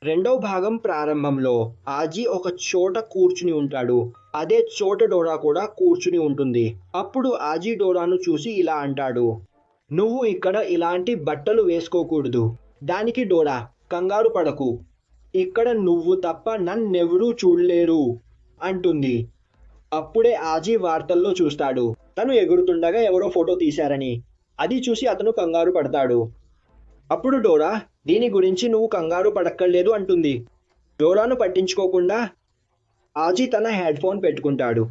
రెండవ భాగం ప్రారంభంలో ఆజీ ఒక చోట కూర్చుని ఉంటాడు. అదే చోట డోరా కూడా కూర్చుని ఉంటుంది. అప్పుడు ఆజీ డోరాను చూసి ఇలా అంటాడు, నువ్వు ఇక్కడ ఇలాంటి బట్టలు వేసుకోకూడదు. దానికి డోరా, కంగారు పడకు. ఇక్కడ నువ్వు తప్ప నన్నెవరూ చూడలేరు అంటుంది. అప్పుడే ఆజీ వార్తల్లో చూస్తాడు తను ఎగురుతుండగా ఎవరో ఫోటో తీశారని. అది చూసి అతను కంగారు పడతాడు. అప్పుడు డోరా, దీని గురించి నువ్వు కంగారు పడక్కర్లేదు అంటుంది. డోరాను పట్టించుకోకుండా ఆజీ తన హెడ్ ఫోన్ పెట్టుకుంటాడు.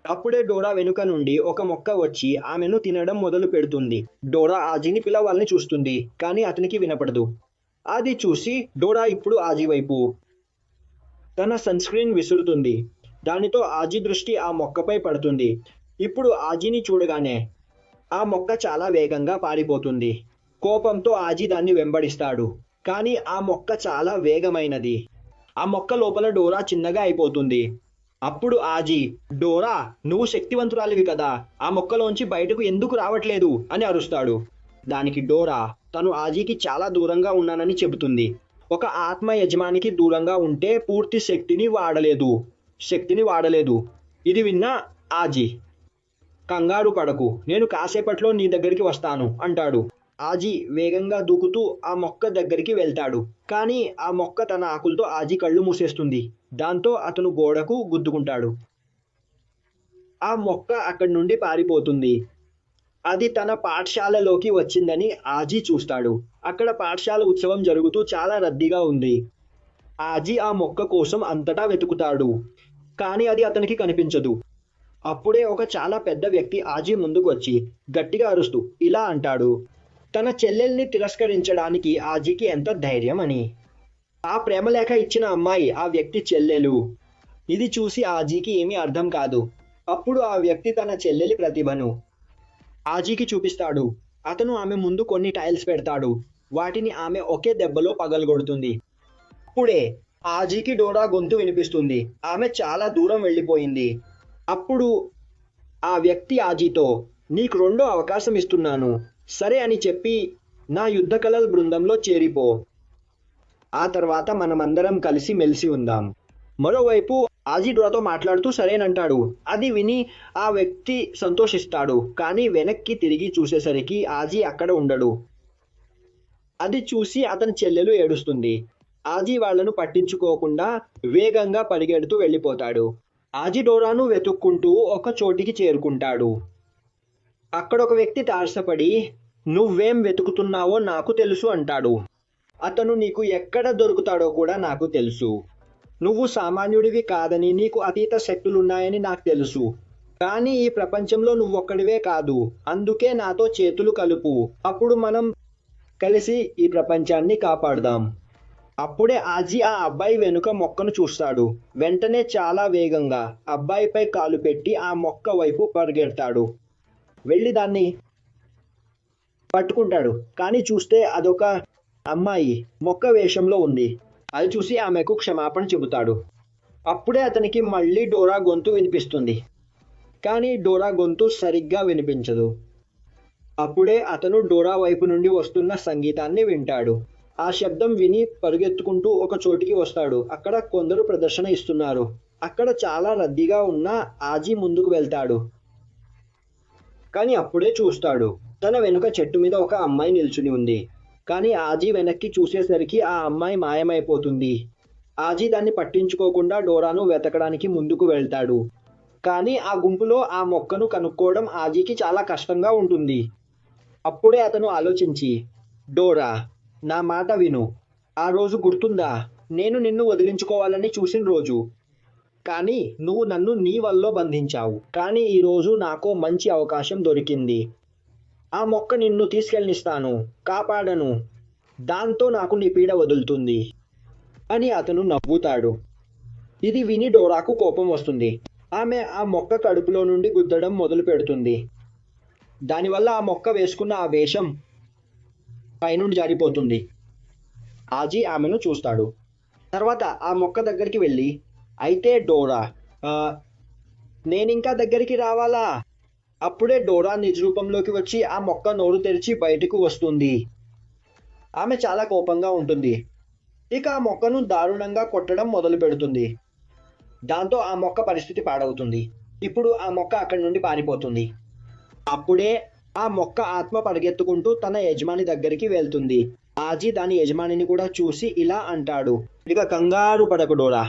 అప్పుడే డోరా వెనుక నుండి ఒక మొక్క వచ్చి ఆమెను తినడం మొదలు పెడుతుంది. డోరా ఆజీని పిలవాలని చూస్తుంది, కానీ అతనికి వినపడదు. అది చూసి డోరా ఇప్పుడు ఆజీ వైపు తన సన్ స్క్రీన్ విసురుతుంది. దానితో ఆజీ దృష్టి ఆ మొక్కపై పడుతుంది. ఇప్పుడు ఆజీని చూడగానే ఆ మొక్క చాలా వేగంగా పారిపోతుంది. కోపంతో ఆజీ దాన్ని వెంబడిస్తాడు. కానీ ఆ మొక్క చాలా వేగమైనది. ఆ మొక్క లోపల డోరా చిన్నగా అయిపోతుంది. అప్పుడు ఆజీ, డోరా, నువ్వు శక్తివంతురాలివి కదా, ఆ మొక్కలోంచి బయటకు ఎందుకు రావట్లేదు అని అరుస్తాడు. దానికి డోరా తను ఆజీకి చాలా దూరంగా ఉన్నానని చెబుతుంది. ఒక ఆత్మ యజమానికి దూరంగా ఉంటే పూర్తి శక్తిని వాడలేదు. ఇది విన్న ఆజీ, కంగారు పడకు, నేను కాసేపట్లో నీ దగ్గరికి వస్తాను అంటాడు. ఆజీ వేగంగా దూకుతూ ఆ మొక్క దగ్గరికి వెళ్తాడు. కానీ ఆ మొక్క తన ఆకులతో ఆజీ కళ్ళు మూసేస్తుంది. దాంతో అతను గోడకు గుద్దుకుంటాడు. ఆ మొక్క అక్కడి నుండి పారిపోతుంది. అది తన పాఠశాలలోకి వచ్చిందని ఆజీ చూస్తాడు. అక్కడ పాఠశాల ఉత్సవం జరుగుతూ చాలా రద్దీగా ఉంది. ఆజీ ఆ మొక్క కోసం అంతటా వెతుకుతాడు, కానీ అది అతనికి కనిపించదు. అప్పుడే ఒక చాలా పెద్ద వ్యక్తి ఆజీ ముందుకు వచ్చి గట్టిగా అరుస్తూ ఇలా అంటాడు, తన చెల్లెల్ని తిరస్కరించడానికి ఆజీకి ఎంత ధైర్యం అని. ఆ ప్రేమలేఖ ఇచ్చిన అమ్మాయి ఆ వ్యక్తి చెల్లెలు. ఇది చూసి ఆజీకి ఏమీ అర్థం కాదు. అప్పుడు ఆ వ్యక్తి తన చెల్లెలి ప్రతిభను ఆజీకి చూపిస్తాడు. అతను ఆమె ముందు కొన్ని టైల్స్ పెడతాడు. వాటిని ఆమె ఒకే దెబ్బలో పగలగొడుతుంది. అప్పుడే ఆజీకి డోరా గొంతు వినిపిస్తుంది. ఆమె చాలా దూరం వెళ్ళిపోయింది. అప్పుడు ఆ వ్యక్తి ఆజీతో, నీకు రెండో అవకాశం ఇస్తున్నాను, సరే అని చెప్పి నా యుద్ధ కళల బృందంలో చేరిపో. ఆ తర్వాత మనమందరం కలిసి మెలిసి ఉందాం. మరోవైపు ఆజీ డోరాతో మాట్లాడుతూ సరేనంటాడు. అది విని ఆ వ్యక్తి సంతోషిస్తాడు. కానీ వెనక్కి తిరిగి చూసేసరికి ఆజీ అక్కడ ఉండడు. అది చూసి అతని చెల్లెలు ఏడుస్తుంది. ఆజీ వాళ్లను పట్టించుకోకుండా వేగంగా పరిగెడుతూ వెళ్ళిపోతాడు. ఆజీ డోరాను వెతుక్కుంటూ ఒక చోటికి చేరుకుంటాడు. అక్కడ ఒక వ్యక్తి తారసపడి, నువ్వేం వెతుకుతున్నావో నాకు తెలుసు అంటాడు. అతను నీకు ఎక్కడ దొరుకుతాడో కూడా నాకు తెలుసు. నువ్వు సామాన్యుడివి కాదని, నీకు అతీత శక్తులున్నాయని నాకు తెలుసు. కానీ ఈ ప్రపంచంలో నువ్వొక్కడివే కాదు. అందుకే నాతో చేతులు కలుపు. అప్పుడు మనం కలిసి ఈ ప్రపంచాన్ని కాపాడుదాం. అప్పుడే ఆజీ ఆ అబ్బాయి వెనుక మొక్కను చూస్తాడు. వెంటనే చాలా వేగంగా అబ్బాయిపై కాలు పెట్టి ఆ మొక్క వైపు పరిగెడతాడు. వెళ్ళి దాన్ని పట్టుకుంటాడు. కానీ చూస్తే అదొక అమ్మాయి మొక్క వేషంలో ఉంది. అది చూసి ఆమెకు క్షమాపణ చెబుతాడు. అప్పుడే అతనికి మళ్ళీ డోరా గొంతు వినిపిస్తుంది. కానీ డోరా గొంతు సరిగ్గా వినిపించదు. అప్పుడే అతను డోరా వైపు నుండి వస్తున్న సంగీతాన్ని వింటాడు. ఆ శబ్దం విని పరుగెత్తుకుంటూ ఒక చోటికి వస్తాడు. అక్కడ కొందరు ప్రదర్శన ఇస్తున్నారు. అక్కడ చాలా రద్దీగా ఉన్న ఆజీ ముందుకు వెళ్తాడు. కానీ అప్పుడే చూస్తాడు, తన వెనుక చెట్టు మీద ఒక అమ్మాయి నిల్చుని ఉంది. కానీ ఆజీ వెనక్కి చూసేసరికి ఆ అమ్మాయి మాయమైపోతుంది. ఆజీ దాన్ని పట్టించుకోకుండా డోరాను వెతకడానికి ముందుకు వెళ్తాడు. కానీ ఆ గుంపులో ఆ మొక్కను కనుక్కోవడం ఆజీకి చాలా కష్టంగా ఉంటుంది. అప్పుడే అతను ఆలోచించి, డోరా, నా మాట విను. ఆ రోజు గుర్తుందా, నేను నిన్ను వదిలించుకోవాలని చూసిన రోజు. కానీ నువ్వు నన్ను నీ వల్ల బంధించావు. కానీ ఈరోజు నాకు మంచి అవకాశం దొరికింది. ఆ మొక్క నిన్ను తీసుకెళ్ళనిస్తాను, కాపాడను. దాంతో నాకు నీ పీడ వదులుతుంది అని అతను నవ్వుతాడు. ఇది విని డోరాకు కోపం వస్తుంది. ఆమె ఆ మొక్క కడుపులో నుండి గుద్దడం మొదలు పెడుతుంది. దానివల్ల ఆ మొక్క వేసుకున్న ఆ వేషం పైనుండి జారిపోతుంది. ఆజీ ఆమెను చూస్తాడు. తర్వాత ఆ మొక్క దగ్గరికి వెళ్ళి, అయితే డోరా, నేనింకా దగ్గరికి రావాలా? అప్పుడే డోరా నిజ రూపంలోకి వచ్చి ఆ మొక్క నోరు తెరిచి బయటకు వస్తుంది. ఆమె చాలా కోపంగా ఉంటుంది. ఇక ఆ మొక్కను దారుణంగా కొట్టడం మొదలు పెడుతుంది. దాంతో ఆ మొక్క పరిస్థితి పాడవుతుంది. ఇప్పుడు ఆ మొక్క అక్కడి నుండి పారిపోతుంది. అప్పుడే ఆ మొక్క ఆత్మ పరిగెత్తుకుంటూ తన యజమాని దగ్గరికి వెళ్తుంది. ఆజీ దాని యజమానిని కూడా చూసి ఇలా అంటాడు, ఇక కంగారు పడకు డోరా,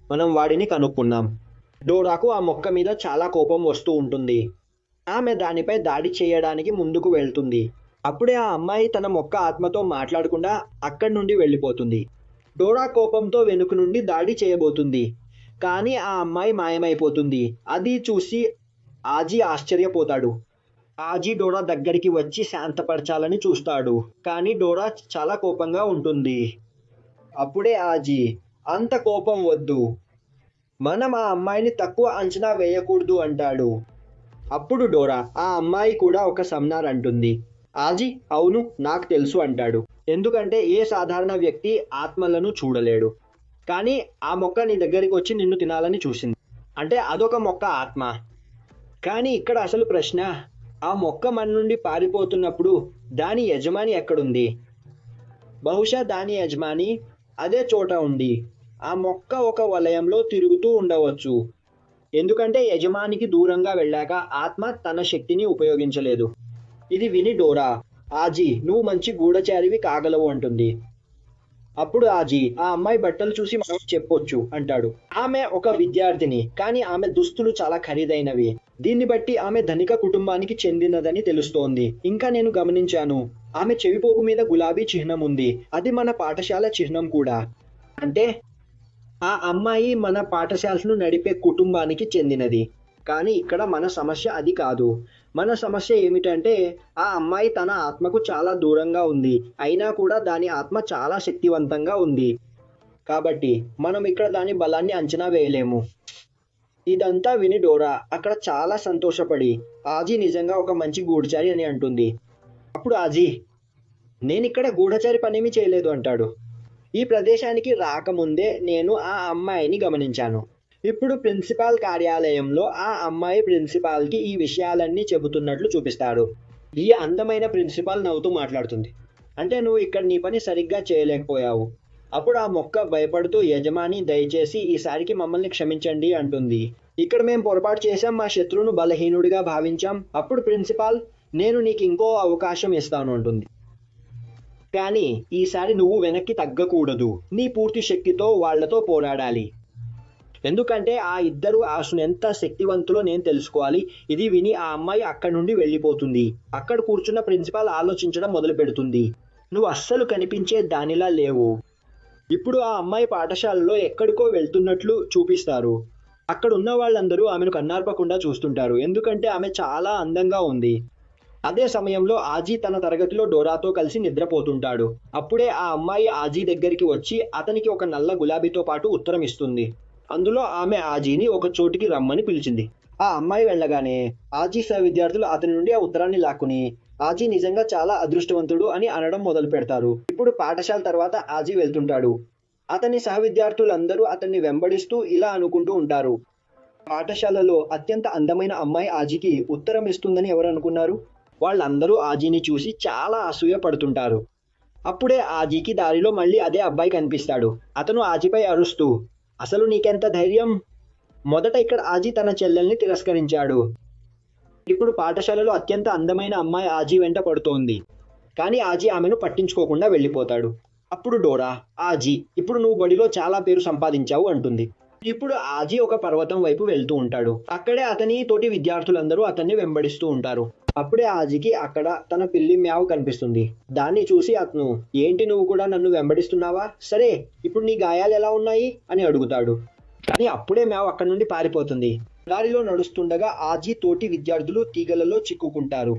మనం వాడిని కనుక్కున్నాం. డోరాకు ఆ మొక్క మీద చాలా కోపం వస్తూ ఉంటుంది. ఆమె దానిపై దాడి చేయడానికి ముందుకు వెళ్తుంది. అప్పుడే ఆ అమ్మాయి తన మొక్క ఆత్మతో మాట్లాడకుండా అక్కడి నుండి వెళ్ళిపోతుంది. డోరా కోపంతో వెనుక నుండి దాడి చేయబోతుంది. కానీ ఆ అమ్మాయి మాయమైపోతుంది. అది చూసి ఆజీ ఆశ్చర్యపోతాడు. ఆజీ డోరా దగ్గరికి వచ్చి శాంతపరచాలని చూస్తాడు. కానీ డోరా చాలా కోపంగా ఉంటుంది. అప్పుడే ఆజీ, అంత కోపం వద్దు, మనం ఆ అమ్మాయిని తక్కువ అంచనా వేయకూడదు అంటాడు. అప్పుడు డోరా, ఆ అమ్మాయి కూడా ఒక సంజ్ఞర్ అంటుంది. ఆజీ, అవును నాకు తెలుసు అంటాడు. ఎందుకంటే ఏ సాధారణ వ్యక్తి ఆత్మలను చూడలేడు. కానీ ఆ మొక్క నీ దగ్గరికి వచ్చి నిన్ను తినాలని చూసింది. అంటే అదొక మొక్క ఆత్మ. కానీ ఇక్కడ అసలు ప్రశ్న, ఆ మొక్క మన నుండి పారిపోతున్నప్పుడు దాని యజమాని ఎక్కడుంది? బహుశా దాని యజమాని అదే చోట ఉండి ఆ మొక్క ఒక వలయంలో తిరుగుతూ ఉండవచ్చు. ఎందుకంటే యజమానికి దూరంగా వెళ్ళాక ఆత్మ తన శక్తిని ఉపయోగించలేదు. ఇది విని డోరా, ఆజీ నువ్వు మంచి గూఢచారివి కాగలవు అంటుంది. అప్పుడు ఆజీ, ఆ అమ్మాయి బట్టలు చూసి మనం చెప్పొచ్చు అంటాడు. ఆమె ఒక విద్యార్థిని, కానీ ఆమె దుస్తులు చాలా ఖరీదైనవి. దీన్ని బట్టి ఆమె ధనిక కుటుంబానికి చెందినదని తెలుస్తోంది. ఇంకా నేను గమనించాను, ఆమె చెవిపోగు మీద గులాబీ చిహ్నం ఉంది. అది మన పాఠశాల చిహ్నం కూడా. అంటే ఆ అమ్మాయి మన పాఠశాలను నడిపే కుటుంబానికి చెందినది. కానీ ఇక్కడ మన సమస్య అది కాదు. మన సమస్య ఏమిటంటే ఆ అమ్మాయి తన ఆత్మకు చాలా దూరంగా ఉంది. అయినా కూడా దాని ఆత్మ చాలా శక్తివంతంగా ఉంది. కాబట్టి మనం ఇక్కడ దాని బలాన్ని అంచనా వేయలేము. ఇదంతా విని డోరా అక్కడ చాలా సంతోషపడి ఆజీ నిజంగా ఒక మంచి గూఢచారి అని అంటుంది. అప్పుడు ఆజీ, నేనిక్కడ గూఢచారి పనేమీ చేయలేదు అంటాడు. ఈ ప్రదేశానికి రాకముందే నేను ఆ అమ్మాయిని గమనించాను. ఇప్పుడు ప్రిన్సిపాల్ కార్యాలయంలో ఆ అమ్మాయి ప్రిన్సిపాల్కి ఈ విషయాలన్నీ చెబుతున్నట్లు చూపిస్తాడు. ఈ అందమైన ప్రిన్సిపాల్ నవ్వుతూ మాట్లాడుతుంది. అంటే నువ్వు ఇక్కడ నీ పని సరిగ్గా చేయలేకపోయావు. అప్పుడు ఆ మొక్క భయపడుతూ, యజమాని దయచేసి ఈసారికి మమ్మల్ని క్షమించండి అంటుంది. ఇక్కడ మేము పొరపాటు చేశాం, మా శత్రువును బలహీనుడిగా భావించాం. అప్పుడు ప్రిన్సిపాల్, నేను నీకు ఇంకో అవకాశం ఇస్తాను అంటుంది. కానీ ఈసారి నువ్వు వెనక్కి తగ్గకూడదు. నీ పూర్తి శక్తితో వాళ్లతో పోరాడాలి. ఎందుకంటే ఆ ఇద్దరు అసలు ఎంత శక్తివంతులో నేను తెలుసుకోవాలి. ఇది విని ఆ అమ్మాయి అక్కడి నుండి వెళ్ళిపోతుంది. అక్కడ కూర్చున్న ప్రిన్సిపాల్ ఆలోచించడం మొదలు పెడుతుంది. నువ్వు అస్సలు కనిపించే దానిలా లేవు. ఇప్పుడు ఆ అమ్మాయి పాఠశాలలో ఎక్కడికో వెళ్తున్నట్లు చూపిస్తారు. అక్కడ ఉన్న వాళ్ళందరూ ఆమెను కన్నార్పకుండా చూస్తుంటారు. ఎందుకంటే ఆమె చాలా అందంగా ఉంది. అదే సమయంలో ఆజీ తన తరగతిలో డోరాతో కలిసి నిద్రపోతుంటాడు. అప్పుడే ఆ అమ్మాయి ఆజీ దగ్గరికి వచ్చి అతనికి ఒక నల్ల గులాబీతో పాటు ఉత్తరం ఇస్తుంది. అందులో ఆమె ఆజీని ఒక చోటికి రమ్మని పిలిచింది. ఆ అమ్మాయి వెళ్ళగానే ఆజీ సహ విద్యార్థులు అతని నుండి ఆ ఉత్తరాన్ని లాక్కుని ఆజీ నిజంగా చాలా అదృష్టవంతుడు అని అనడం మొదలు పెడతారు. ఇప్పుడు పాఠశాల తర్వాత ఆజీ వెళ్తుంటాడు. అతని సహ విద్యార్థులందరూ అతన్ని వెంబడిస్తూ ఇలా అనుకుంటూ ఉంటారు, పాఠశాలలో అత్యంత అందమైన అమ్మాయి ఆజీకి ఉత్తరం ఇస్తుందని ఎవరు అనుకున్నారు? వాళ్ళందరూ ఆజీని చూసి చాలా అసూయ పడుతుంటారు. అప్పుడే ఆజీకి దారిలో మళ్ళీ అదే అబ్బాయి కనిపిస్తాడు. అతను ఆజీపై అరుస్తూ, అసలు నీకెంత ధైర్యం? మొదట ఇక్కడ ఆజీ తన చెల్లెల్ని తిరస్కరించాడు. ఇప్పుడు పాఠశాలలో అత్యంత అందమైన అమ్మాయి ఆజీ వెంట పడుతోంది. కానీ ఆజీ ఆమెను పట్టించుకోకుండా వెళ్ళిపోతాడు. అప్పుడు డోరా, ఆజీ ఇప్పుడు నువ్వు బడిలో చాలా పేరు సంపాదించావు అంటుంది. ఇప్పుడు ఆజీ ఒక పర్వతం వైపు వెళ్తూ ఉంటాడు. అక్కడే అతని తోటి విద్యార్థులందరూ అతన్ని వెంబడిస్తూ ఉంటారు. అప్పుడే ఆజీకి అక్కడ తన పిల్లి మ్యావ్ కనిపిస్తుంది. దాన్ని చూసి అతను, ఏంటి నువ్వు కూడా నన్ను వెంబడిస్తున్నావా? సరే, ఇప్పుడు నీ గాయాలు ఎలా ఉన్నాయి అని అడుగుతాడు. కానీ అప్పుడే మ్యావ్ అక్కడి నుండి పారిపోతుంది. దారిలో నడుస్తుండగా ఆజీ తోటి విద్యార్థులు తీగలలో చిక్కుకుంటారు.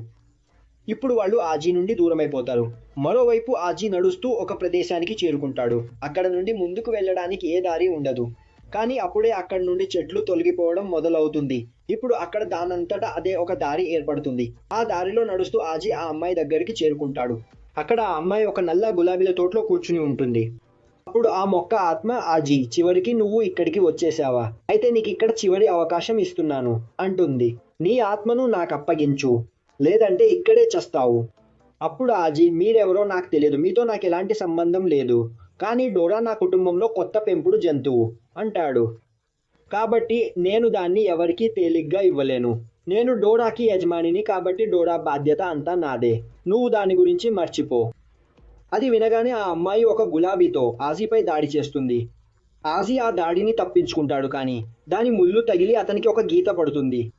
ఇప్పుడు వాళ్ళు ఆజీ నుండి దూరమైపోతారు. మరోవైపు ఆజీ నడుస్తూ ఒక ప్రదేశానికి చేరుకుంటాడు. అక్కడ నుండి ముందుకు వెళ్ళడానికి ఏ దారి ఉండదు. కానీ అప్పుడే అక్కడి నుండి చెట్లు తొలగిపోవడం మొదలవుతుంది. ఇప్పుడు అక్కడ దానంతటా అదే ఒక దారి ఏర్పడుతుంది. ఆ దారిలో నడుస్తూ ఆజీ ఆ అమ్మాయి దగ్గరికి చేరుకుంటాడు. అక్కడ ఆ అమ్మాయి ఒక నల్ల గులాబీల తోటలో కూర్చుని ఉంటుంది. అప్పుడు ఆ మొక్క ఆత్మ, ఆజీ చివరికి నువ్వు ఇక్కడికి వచ్చేసావా? అయితే నీకు ఇక్కడ చివరి అవకాశం ఇస్తున్నాను అంటుంది. నీ ఆత్మను నాకు అప్పగించు, లేదంటే ఇక్కడే చస్తావు. అప్పుడు ఆజీ, మీరెవరో నాకు తెలియదు, మీతో నాకు ఎలాంటి సంబంధం లేదు. కానీ డోరా నా కుటుంబంలో కొత్త పెంపుడు జంతువు అంటాడు. కాబట్టి నేను దాన్ని ఎవరికీ తేలిగ్గా ఇవ్వలేను. నేను డోరాకి యజమానిని కాబట్టి డోరా బాధ్యత అంతా నాదే. నువ్వు దాని గురించి మర్చిపో. అది వినగానే ఆ అమ్మాయి ఒక గులాబీతో ఆజీపై దాడి చేస్తుంది. ఆజీ ఆ దాడిని తప్పించుకుంటాడు కానీ దాని ముళ్ళు తగిలి అతనికి ఒక గీత పడుతుంది.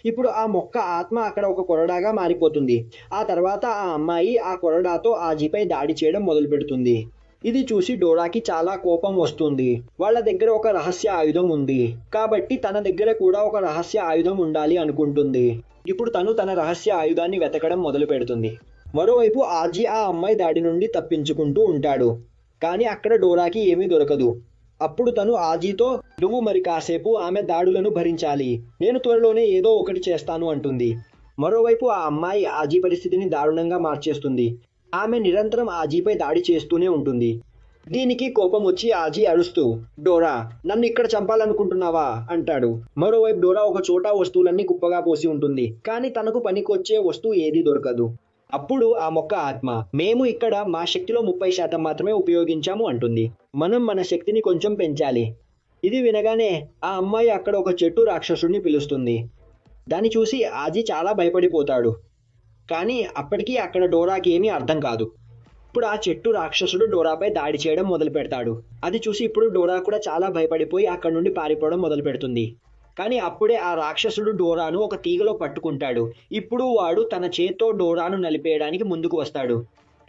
ఇప్పుడు ఆ మొక్క ఆత్మ అక్కడ ఒక కొరడాగా మారిపోతుంది. ఆ తర్వాత ఆ అమ్మాయి ఆ కొరడాతో ఆజీపై దాడి చేయడం మొదలుపెడుతుంది. ఇది చూసి డోరాకి చాలా కోపం వస్తుంది. వాళ్ళ దగ్గర ఒక రహస్య ఆయుధం ఉంది కాబట్టి తన దగ్గర కూడా ఒక రహస్య ఆయుధం ఉండాలి అనుకుంటుంది. ఇప్పుడు తను తన రహస్య ఆయుధాన్ని వెతకడం మొదలు పెడుతుంది. మరోవైపు ఆజీ ఆ అమ్మాయి దాడి నుండి తప్పించుకుంటూ ఉంటాడు. కానీ అక్కడ డోరాకి ఏమీ దొరకదు. అప్పుడు తను ఆజీతో, నువ్వు మరి కాసేపు ఆమె దాడులను భరించాలి, నేను త్వరలోనే ఏదో ఒకటి చేస్తాను అంటుంది. మరోవైపు ఆ అమ్మాయి ఆజీ పరిస్థితిని దారుణంగా మార్చేస్తుంది. ఆమె నిరంతరం ఆజీపై దాడి చేస్తూనే ఉంటుంది. దీనికి కోపం వచ్చి ఆజీ అరుస్తూ, డోరా, నన్ను ఇక్కడ చంపాలనుకుంటున్నావా అంటాడు. మరోవైపు డోరా ఒక చోట వస్తువులన్నీ కుప్పగా పోసి ఉంటుంది కానీ తనకు పనికొచ్చే వస్తువు ఏదీ దొరకదు. అప్పుడు ఆ మొక్క ఆత్మ, మేము ఇక్కడ మా శక్తిలో 30% మాత్రమే ఉపయోగించాము అంటుంది. మనం మన శక్తిని కొంచెం పెంచాలి. ఇది వినగానే ఆ అమ్మాయి అక్కడ ఒక చెట్టు రాక్షసుడిని పిలుస్తుంది. దాన్ని చూసి ఆజీ చాలా భయపడిపోతాడు. కానీ అప్పటికీ అక్కడ డోరాకి ఏమీ అర్థం కాదు. ఇప్పుడు ఆ చెట్టు రాక్షసుడు డోరాపై దాడి చేయడం మొదలు పెడతాడు. అది చూసి ఇప్పుడు డోరా కూడా చాలా భయపడిపోయి అక్కడ నుండి పారిపోవడం మొదలు పెడుతుంది. కానీ అప్పుడే ఆ రాక్షసుడు డోరాను ఒక తీగలో పట్టుకుంటాడు. ఇప్పుడు వాడు తన చేత్తో డోరాను నలిపేయడానికి ముందుకు వస్తాడు.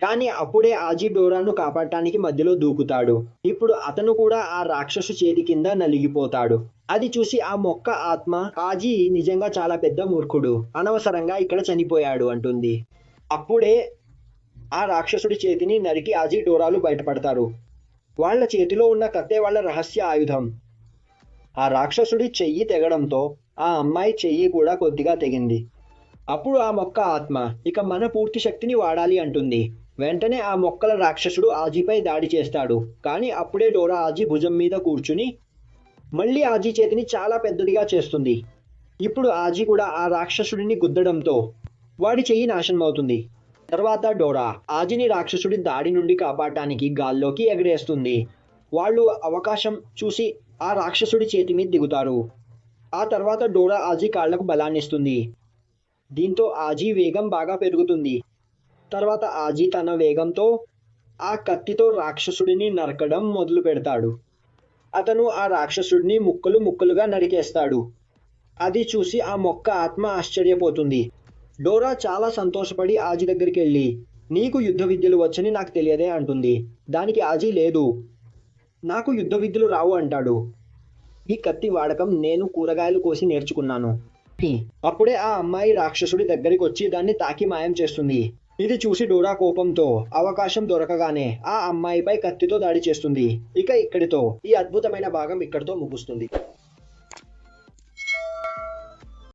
కానీ అప్పుడే ఆజీ డోరాను కాపాడటానికి మధ్యలో దూకుతాడు. ఇప్పుడు అతను కూడా ఆ రాక్షసు చేతి కింద నలిగిపోతాడు. అది చూసి ఆ మొక్క ఆత్మ, ఆజీ నిజంగా చాలా పెద్ద మూర్ఖుడు, అనవసరంగా ఇక్కడ చనిపోయాడు అంటుంది. అప్పుడే ఆ రాక్షసుడి చేతిని నరికి ఆజీ డోరాలు బయటపడతారు. వాళ్ళ చేతిలో ఉన్న కత్తే వాళ్ళ రహస్య ఆయుధం. ఆ రాక్షసుడి చెయ్యి తెగడంతో ఆ అమ్మాయి చెయ్యి కూడా కొద్దిగా తెగింది. అప్పుడు ఆ మొక్క ఆత్మ, ఇక మన పూర్తి శక్తిని వాడాలి అంటుంది. వెంటనే ఆ మొక్కల రాక్షసుడు ఆజీపై దాడి చేస్తాడు. కానీ అప్పుడే డోరా ఆజీ భుజం మీద కూర్చుని మళ్ళీ ఆజీ చేతిని చాలా పెద్దదిగా చేస్తుంది. ఇప్పుడు ఆజీ కూడా ఆ రాక్షసుడిని గుద్దడంతో వాడి చెయ్యి నాశనం అవుతుంది. తర్వాత డోరా ఆజీని రాక్షసుడి దాడి నుండి కాపాడటానికి గాల్లోకి ఎగరేస్తుంది. వాళ్ళు అవకాశం చూసి ఆ రాక్షసుడి చేతి మీద దిగుతారు. ఆ తర్వాత డోరా ఆజీ కాళ్లకు బలాన్నిస్తుంది. దీంతో ఆజీ వేగం బాగా పెరుగుతుంది. తర్వాత ఆజీ తన వేగంతో ఆ కత్తితో రాక్షసుడిని నరకడం మొదలు పెడతాడు. అతను ఆ రాక్షసుడిని ముక్కలు ముక్కలుగా నరికేస్తాడు. అది చూసి ఆ మొక్క ఆత్మ ఆశ్చర్యపోతుంది. డోరా చాలా సంతోషపడి ఆజీ దగ్గరికి వెళ్ళి, నీకు యుద్ధ విద్యలు వచ్చని నాకు తెలియదే అంటుంది. దానికి ఆజీ, లేదు, నాకు యుద్ధ విద్యలు రావు అంటాడు. ఈ కత్తి వాడకం నేను కూరగాయలు కోసి నేర్చుకున్నాను. అప్పుడే ఆ అమ్మాయి రాక్షసుడి దగ్గరికి వచ్చి దాన్ని తాకి మాయం చేస్తుంది. ఇది చూసి డోరా కోపంతో అవకాశం దొరకగానే ఆ అమ్మాయిపై కత్తితో దాడి చేస్తుంది. ఇక ఇక్కడితో ఈ అద్భుతమైన భాగం ఇక్కడితో ముగుస్తుంది.